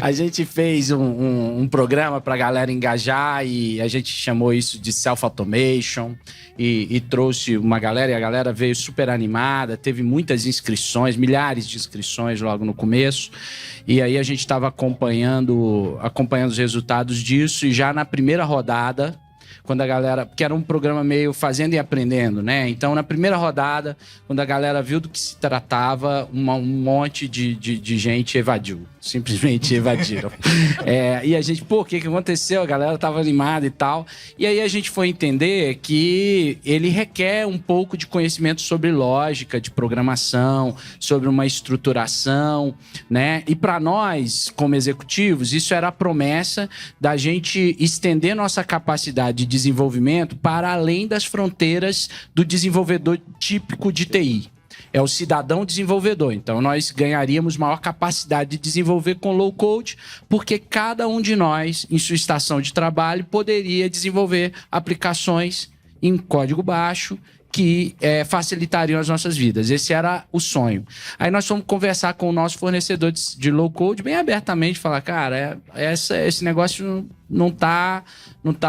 A gente fez um programa pra galera engajar e a gente chamou isso de self-automation e trouxe uma galera, e a galera veio super animada, teve muitas inscrições, milhares de inscrições logo no começo. E aí a gente estava acompanhando os resultados disso, e já na primeira rodada, quando a galera... Porque era um programa meio fazendo e aprendendo, né? Então, na primeira rodada, quando a galera viu do que se tratava, um monte de gente evadiu. Simplesmente evadiram. E a gente, pô, o que aconteceu? A galera tava animada e tal. E aí a gente foi entender que ele requer um pouco de conhecimento sobre lógica, de programação, sobre uma estruturação, né? E para nós, como executivos, isso era a promessa da gente estender nossa capacidade de desenvolvimento para além das fronteiras do desenvolvedor típico de TI. É o cidadão desenvolvedor. Então, nós ganharíamos maior capacidade de desenvolver com low code, porque cada um de nós, em sua estação de trabalho, poderia desenvolver aplicações em código baixo que facilitariam as nossas vidas. Esse era o sonho. Aí nós fomos conversar com o nosso fornecedor de low code bem abertamente, falar, cara, esse negócio não tá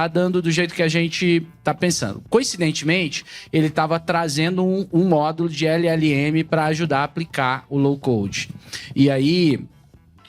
dando do jeito que a gente tá pensando. Coincidentemente, ele estava trazendo um módulo de LLM para ajudar a aplicar o low code. E aí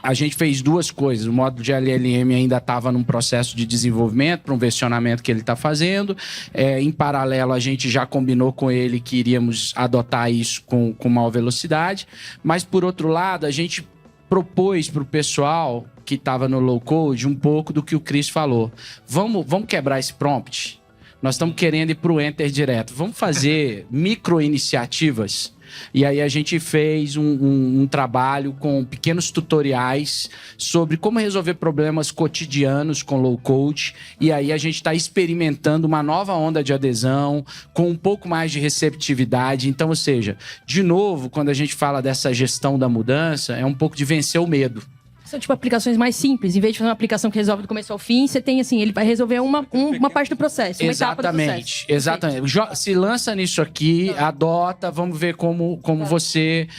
a gente fez duas coisas. O módulo de LLM ainda estava num processo de desenvolvimento para um versionamento que ele está fazendo. Em paralelo, a gente já combinou com ele que iríamos adotar isso com maior velocidade. Mas, por outro lado, a gente propôs para o pessoal que estava no low code um pouco do que o Cris falou. Vamos quebrar esse prompt? Nós estamos querendo ir para o Enter direto. Vamos fazer micro-iniciativas? E aí a gente fez um trabalho com pequenos tutoriais sobre como resolver problemas cotidianos com low code. E aí a gente está experimentando uma nova onda de adesão com um pouco mais de receptividade. Então, ou seja, de novo, quando a gente fala dessa gestão da mudança, é um pouco de vencer o medo. São, tipo, aplicações mais simples. Em vez de fazer uma aplicação que resolve do começo ao fim, você tem, assim, ele vai resolver uma parte do processo, uma etapa do processo. Exatamente. Se lança nisso aqui, adota, vamos ver como você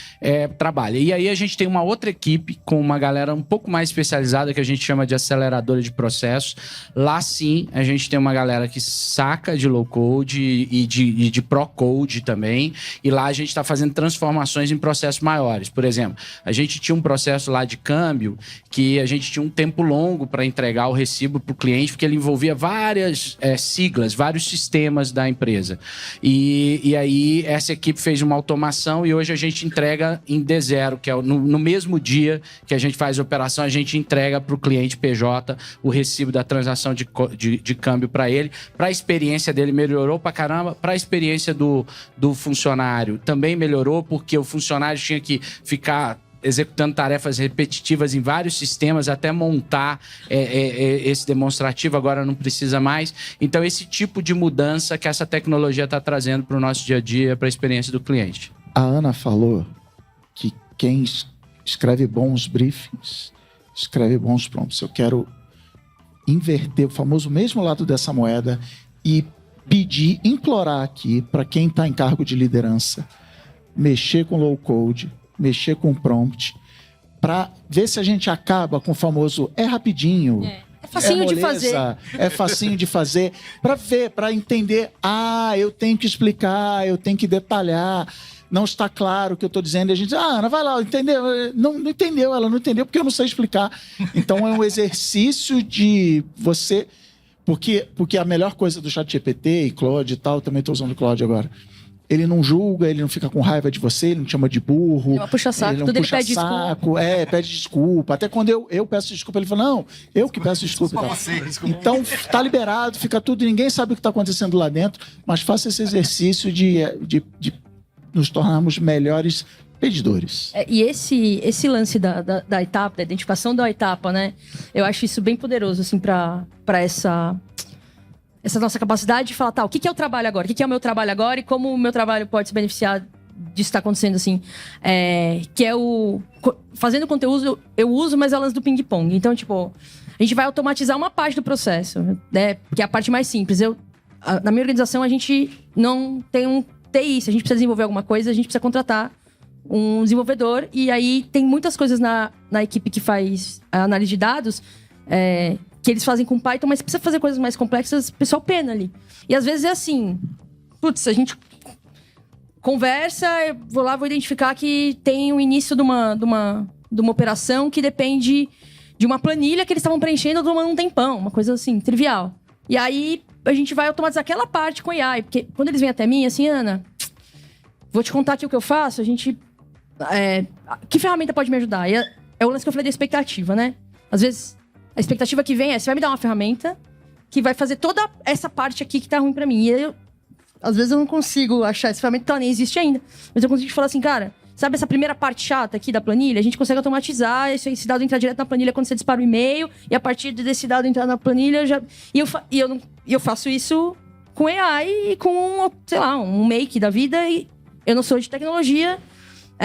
trabalha. E aí a gente tem uma outra equipe com uma galera um pouco mais especializada, que a gente chama de aceleradora de processos. Lá, sim, a gente tem uma galera que saca de low code e de pro code também. E lá a gente está fazendo transformações em processos maiores. Por exemplo, a gente tinha um processo lá de câmbio que a gente tinha um tempo longo para entregar o recibo para o cliente, porque ele envolvia várias siglas, vários sistemas da empresa. E aí essa equipe fez uma automação e hoje a gente entrega em D0, que é no mesmo dia que a gente faz a operação, a gente entrega para o cliente PJ o recibo da transação de câmbio para ele. Para a experiência dele melhorou para caramba, para a experiência do funcionário também melhorou, porque o funcionário tinha que ficar executando tarefas repetitivas em vários sistemas até montar esse demonstrativo, agora não precisa mais. Então, esse tipo de mudança que essa tecnologia está trazendo para o nosso dia a dia, para a experiência do cliente. A Ana falou que quem escreve bons briefings, escreve bons prompts. Eu quero inverter o famoso mesmo lado dessa moeda e pedir, implorar aqui para quem está em cargo de liderança, mexer com low code, mexer com prompt, para ver se a gente acaba com o famoso rapidinho. É facinho de fazer. É facinho de fazer, para ver, para entender. Eu tenho que explicar, eu tenho que detalhar. Não está claro o que eu estou dizendo. E a gente diz, Ana, vai lá, entendeu? Não entendeu, ela não entendeu porque eu não sei explicar. Então é um exercício de você... Porque a melhor coisa do ChatGPT e Claude e tal, também estou usando o Claude agora, ele não julga, ele não fica com raiva de você, ele não te chama de burro. Ele não puxa saco, ele não tudo puxa ele pede saco, pede desculpa. Até quando eu peço desculpa, ele fala, não, eu que peço desculpa. Então, tá liberado, fica tudo, ninguém sabe o que está acontecendo lá dentro, mas faça esse exercício de nos tornarmos melhores pedidores. E esse lance da etapa, da identificação da etapa, né? Eu acho isso bem poderoso, assim, para essa nossa capacidade de falar, o que é o trabalho agora? O que é o meu trabalho agora? E como o meu trabalho pode se beneficiar disso que está acontecendo, assim? Que é fazendo conteúdo, eu uso, mas é o lance do ping-pong. Então, tipo, a gente vai automatizar uma parte do processo, né? Que é a parte mais simples. Na minha organização, a gente não tem um TI. Se a gente precisa desenvolver alguma coisa, a gente precisa contratar um desenvolvedor. E aí, tem muitas coisas na equipe que faz a análise de dados... que eles fazem com Python, mas precisa fazer coisas mais complexas, o pessoal pena ali. E às vezes é assim, a gente conversa, eu vou lá, vou identificar que tem o início de uma operação que depende de uma planilha que eles estavam preenchendo durante um tempão, uma coisa assim, trivial. E aí, a gente vai automatizar aquela parte com AI. Porque quando eles vêm até mim, assim, Ana, vou te contar aqui o que eu faço, que ferramenta pode me ajudar? E é o lance que eu falei da expectativa, né? Às vezes, a expectativa que vem é, você vai me dar uma ferramenta que vai fazer toda essa parte aqui que tá ruim pra mim. E às vezes eu não consigo achar essa ferramenta, ela nem existe ainda. Mas eu consigo falar assim, cara, sabe essa primeira parte chata aqui da planilha? A gente consegue automatizar, esse dado entrar direto na planilha quando você dispara o e-mail, e a partir desse dado entrar na planilha, eu faço isso com AI e com, sei lá, um make da vida, e eu não sou de tecnologia,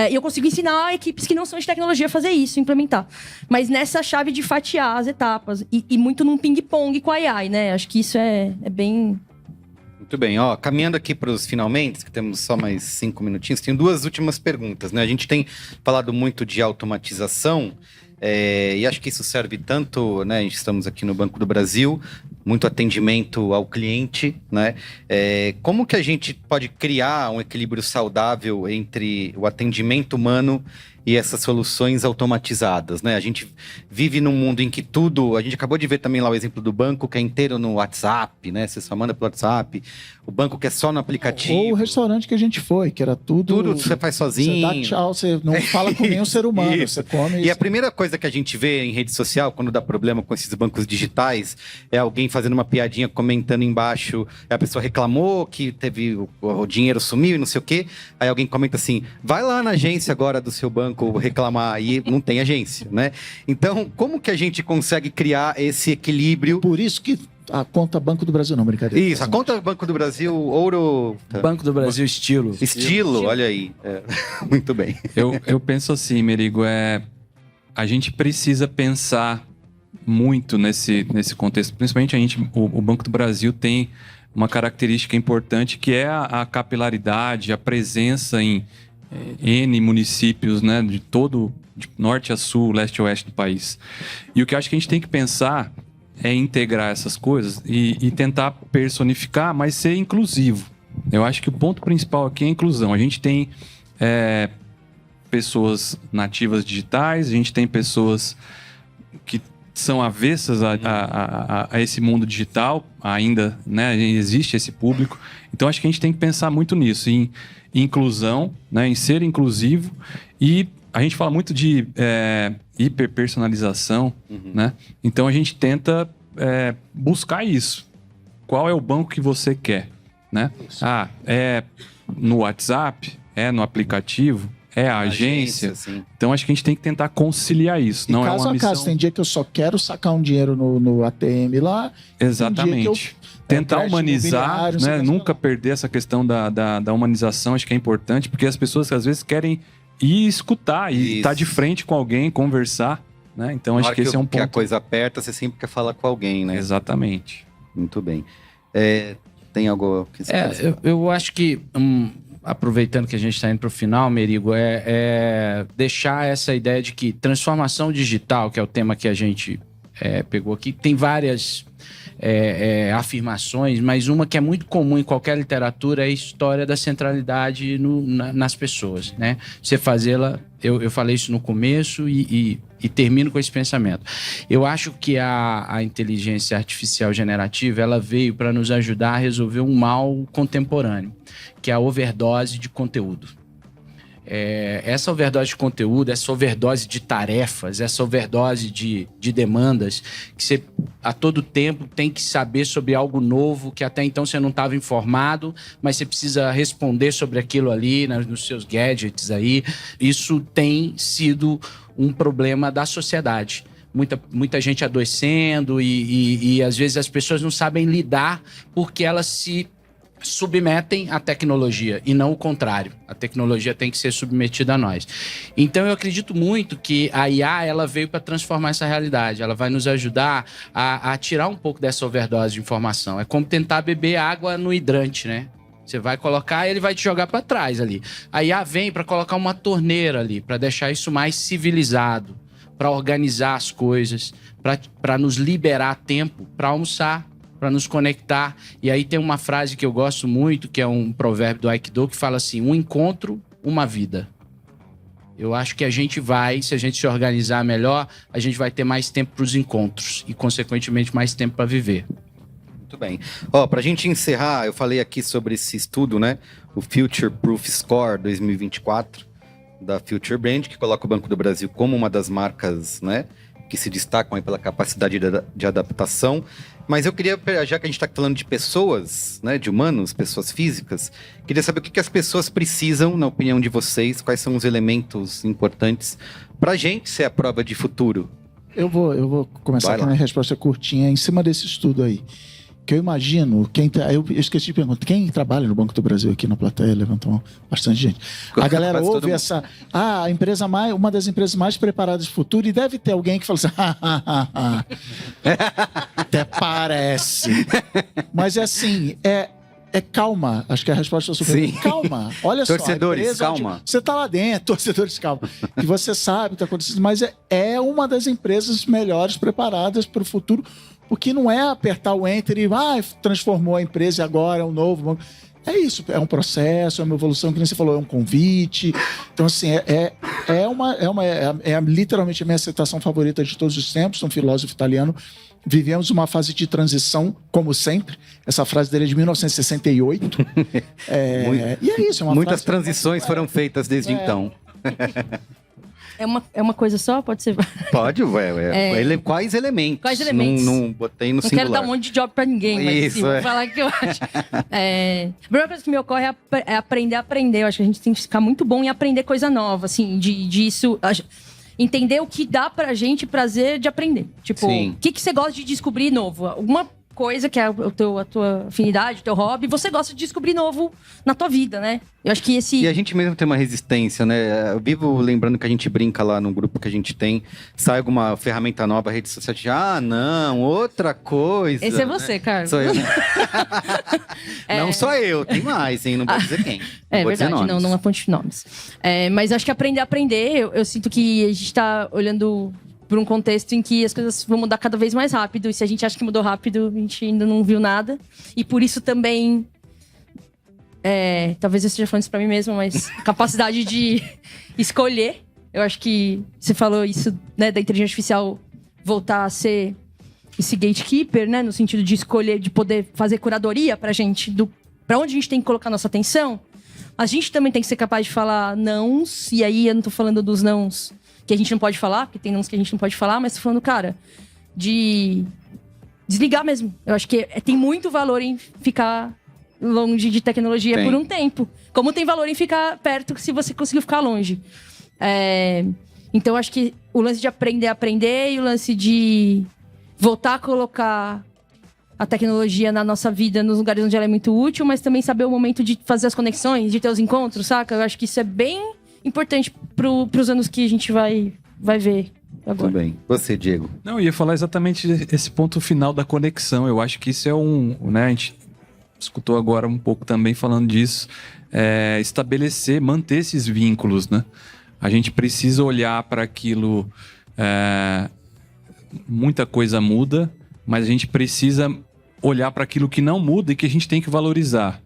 e eu consigo ensinar equipes que não são de tecnologia a fazer isso, implementar. Mas nessa chave de fatiar as etapas, e muito num ping-pong com a AI, né? Acho que isso é bem... Muito bem, caminhando aqui para os finalmente, que temos só mais 5 minutinhos, tenho 2 últimas perguntas, né? A gente tem falado muito de automatização, e acho que isso serve tanto, né? Estamos aqui no Banco do Brasil, muito atendimento ao cliente, né? Como que a gente pode criar um equilíbrio saudável entre o atendimento humano e essas soluções automatizadas, né? A gente vive num mundo em que tudo... A gente acabou de ver também lá o exemplo do banco, que é inteiro no WhatsApp, né? Você só manda pelo WhatsApp. O banco que é só no aplicativo. Ou o restaurante que a gente foi, que era tudo... Tudo você faz sozinho. Você dá tchau, você não fala com nenhum ser humano. Isso. Você come... E a primeira coisa que a gente vê em rede social, quando dá problema com esses bancos digitais, é alguém fazendo uma piadinha, comentando embaixo. A pessoa reclamou que teve o dinheiro sumiu e não sei o quê. Aí alguém comenta assim, vai lá na agência agora do seu banco reclamar, e não tem agência, né? Então, como que a gente consegue criar esse equilíbrio? Por isso que a conta Banco do Brasil, não, brincadeira. Isso, a conta Banco do Brasil, ouro... Banco do Brasil, estilo. Estilo, olha aí. Muito bem. Eu penso assim, Merigo, a gente precisa pensar muito nesse contexto. Principalmente o Banco do Brasil tem uma característica importante que é a capilaridade, a presença em N municípios, né, de norte a sul, leste a oeste do país. E o que eu acho que a gente tem que pensar é integrar essas coisas e tentar personificar, mas ser inclusivo. Eu acho que o ponto principal aqui é a inclusão. A gente tem pessoas nativas digitais, a gente tem pessoas que são avessas a esse mundo digital, ainda, né, existe esse público. Então, acho que a gente tem que pensar muito nisso, em inclusão, né, em ser inclusivo. E a gente fala muito de hiperpersonalização, né? Então, a gente tenta buscar isso. Qual é o banco que você quer, né? É no WhatsApp? É no aplicativo? É a agência? Então, acho que a gente tem que tentar conciliar isso. E não caso é uma a missão... caso, tem dia que eu só quero sacar um dinheiro no ATM lá. Exatamente. Tentar humanizar, né? Nunca perder essa questão da humanização, acho que é importante, porque as pessoas às vezes querem ir escutar e estar de frente com alguém, conversar, né? Então, acho que esse é um ponto. Que a coisa aperta, você sempre quer falar com alguém, né? Exatamente. Muito bem. Tem algo que você eu acho que... aproveitando que a gente está indo para o final, Merigo, deixar essa ideia de que transformação digital, que é o tema que a gente pegou aqui, tem várias afirmações, mas uma que é muito comum em qualquer literatura é a história da centralidade nas pessoas, né? Você fazê-la, eu falei isso no começo e termino com esse pensamento. Eu acho que a inteligência artificial generativa, ela veio para nos ajudar a resolver um mal contemporâneo, que é a overdose de conteúdo. Essa overdose de conteúdo, essa overdose de tarefas, essa overdose de demandas, que você a todo tempo tem que saber sobre algo novo, que até então você não estava informado, mas você precisa responder sobre aquilo ali, nos seus gadgets aí. Isso tem sido um problema da sociedade. Muita gente adoecendo e às vezes as pessoas não sabem lidar porque elas se submetem à tecnologia e não o contrário. A tecnologia tem que ser submetida a nós. Então eu acredito muito que a IA ela veio para transformar essa realidade. Ela vai nos ajudar a tirar um pouco dessa overdose de informação. É como tentar beber água no hidrante, né? Você vai colocar e ele vai te jogar para trás ali. A IA vem para colocar uma torneira ali, para deixar isso mais civilizado, para organizar as coisas, para nos liberar tempo para almoçar, para nos conectar. E aí tem uma frase que eu gosto muito, que é um provérbio do Aikido, que fala assim: um encontro, uma vida. Eu acho que a gente vai, se a gente se organizar melhor, a gente vai ter mais tempo para os encontros e, consequentemente, mais tempo para viver. Muito bem. Ó, pra gente encerrar, eu falei aqui sobre esse estudo, né? O Future Proof Score 2024 da Future Brand, que coloca o Banco do Brasil como uma das marcas, né, que se destacam aí pela capacidade de adaptação. Mas eu queria, já que a gente está falando de pessoas, né, de humanos, pessoas físicas, queria saber o que as pessoas precisam, na opinião de vocês, quais são os elementos importantes para a gente ser a prova de futuro. Eu vou começar com a minha resposta curtinha em cima desse estudo aí. Que eu imagino, eu esqueci de perguntar, quem trabalha no Banco do Brasil aqui na plateia? Levantou bastante gente. A galera ouve essa... a empresa uma das empresas mais preparadas do futuro, e deve ter alguém que fala assim... Até parece. Mas é assim, calma. Acho que a resposta é super... Calma. Olha só. Torcedores, calma. Você tá lá dentro, torcedores, calma. Que você sabe o que está acontecendo, mas é uma das empresas melhores preparadas para o futuro, porque não é apertar o enter e transformou a empresa e agora é um novo banco. É isso, é um processo, é uma evolução, que nem você falou, é um convite. Então, assim, literalmente a minha citação favorita de todos os tempos, um filósofo italiano. Vivemos uma fase de transição, como sempre. Essa frase dele é de 1968. E é isso. Muitas transições foram feitas desde então. É uma coisa só? Pode ser? Pode, quais elementos? Quais elementos? Não botei no singular. Não quero dar um monte de job pra ninguém, mas isso, vou falar que eu acho. A primeira coisa que me ocorre é aprender a aprender. Eu acho que a gente tem que ficar muito bom em aprender coisa nova, assim, disso. Entender o que dá pra gente prazer de aprender. Tipo, o que você gosta de descobrir novo? Alguma coisa que é a tua afinidade, o teu hobby, você gosta de descobrir novo na tua vida, né? Eu acho que E a gente mesmo tem uma resistência, né? Eu vivo lembrando que a gente brinca lá no grupo que a gente tem, sai alguma ferramenta nova, rede social, não, outra coisa. Esse é você, Carlos. Sou eu. Não só eu, tem mais, hein? Não vou dizer quem. É verdade, não aponte nomes. Mas acho que aprender a aprender, eu sinto que a gente tá olhando por um contexto em que as coisas vão mudar cada vez mais rápido. E se a gente acha que mudou rápido, a gente ainda não viu nada. E por isso também... talvez eu esteja falando isso pra mim mesma, mas capacidade de escolher. Eu acho que você falou isso, né, da inteligência artificial voltar a ser esse gatekeeper, né? No sentido de escolher, de poder fazer curadoria pra gente, pra onde a gente tem que colocar nossa atenção. A gente também tem que ser capaz de falar nãos. E aí eu não tô falando dos nãos que a gente não pode falar, porque tem nãos que a gente não pode falar, mas tô falando, cara, de desligar mesmo. Eu acho que tem muito valor em ficar longe de tecnologia por um tempo. Como tem valor em ficar perto se você conseguir ficar longe. Então, acho que o lance de aprender a aprender e o lance de voltar a colocar a tecnologia na nossa vida, nos lugares onde ela é muito útil, mas também saber o momento de fazer as conexões, de ter os encontros, saca? Eu acho que isso é bem importante pros anos que a gente vai ver agora. Tudo bem. Você, Diego? Não, eu ia falar exatamente esse ponto final da conexão. Eu acho que isso é né, a gente escutou agora um pouco também falando disso. Estabelecer, manter esses vínculos, né? A gente precisa olhar para aquilo. Muita coisa muda, mas a gente precisa olhar para aquilo que não muda e que a gente tem que valorizar.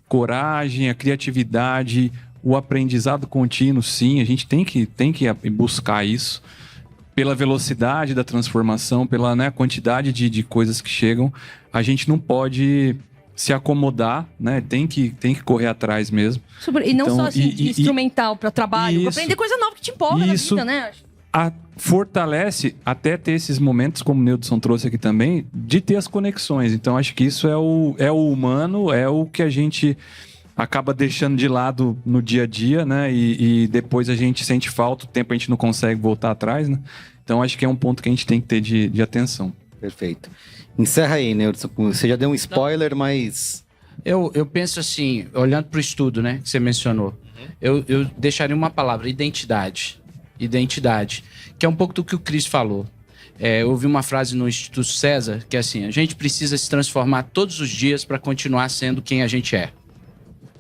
Coragem, a criatividade, o aprendizado contínuo, sim, a gente tem que buscar isso. Pela velocidade da transformação, pela, né, quantidade de coisas que chegam, a gente não pode se acomodar, né? Tem que correr atrás mesmo. E não só assim, instrumental para trabalho, pra aprender coisa nova que te empolga na vida, né? Fortalece até ter esses momentos, como o Neudson trouxe aqui também, de ter as conexões. Então, acho que isso é o humano, é o que a gente acaba deixando de lado no dia a dia, né? E depois a gente sente falta, o tempo a gente não consegue voltar atrás, né? Então, acho que é um ponto que a gente tem que ter de atenção. Perfeito. Encerra aí, Neudson. Você já deu um spoiler, mas... Eu penso assim, olhando para o estudo, né, que você mencionou, eu deixaria uma palavra, identidade. Identidade, que é um pouco do que o Cris falou. Eu ouvi uma frase no Instituto César, que é assim, a gente precisa se transformar todos os dias para continuar sendo quem a gente é.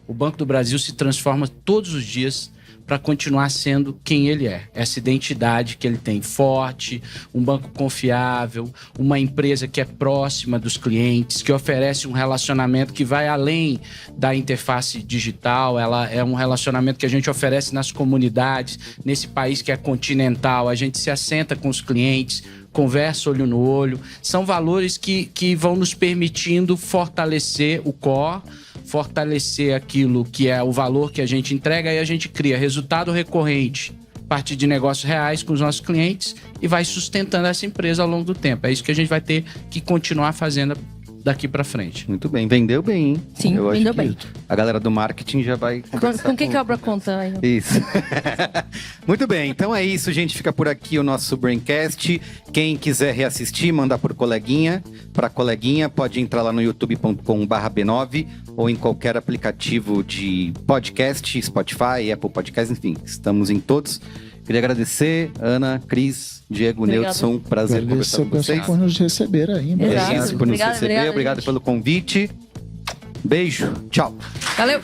O Banco do Brasil se transforma todos os dias para continuar sendo quem ele é. Essa identidade que ele tem forte, um banco confiável, uma empresa que é próxima dos clientes, que oferece um relacionamento que vai além da interface digital. Ela é um relacionamento que a gente oferece nas comunidades, nesse país que é continental. A gente se assenta com os clientes, conversa olho no olho. São valores que vão nos permitindo fortalecer o core, fortalecer aquilo que é o valor que a gente entrega, e a gente cria resultado recorrente a partir de negócios reais com os nossos clientes e vai sustentando essa empresa ao longo do tempo. É isso que a gente vai ter que continuar fazendo daqui para frente. Muito bem, vendeu bem, hein? Sim, Eu acho vendeu que bem. A galera do marketing já vai conversar Com quem que abre a conta aí? Isso. Muito bem, então é isso, gente. Fica por aqui o nosso Braincast. Quem quiser reassistir, mandar por coleguinha. Para coleguinha, pode entrar lá no youtube.com/b9 ou em qualquer aplicativo de podcast, Spotify, Apple Podcasts, enfim, estamos em todos. Queria agradecer, Ana, Cris, Diego, Obrigada. Neudson, prazer conversar com vocês. por nos receber aí. Né? Exato. É isso, por nos Obrigada, receber. Obrigado gente. pelo convite. Beijo, tchau. Valeu!